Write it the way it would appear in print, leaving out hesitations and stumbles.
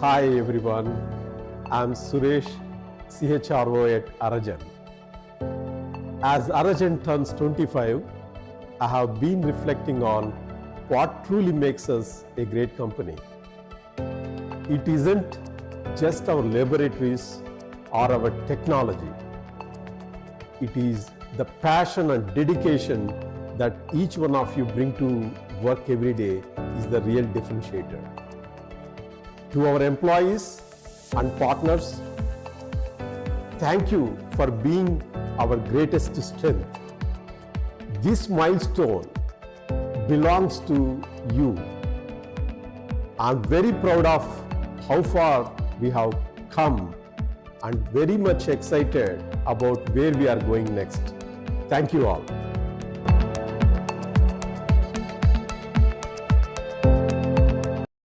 Hi everyone, I'm Suresh, CHRO at Aragen. As Aragen turns 25, I have been reflecting on what truly makes us a great company. It isn't just our laboratories or our technology. It is the passion and dedication that each one of you bring to work every day is the real differentiator. To our employees and partners, thank you for being our greatest strength. This milestone belongs to you. I'm very proud of how far we have come and very much excited about where we are going next. Thank you all.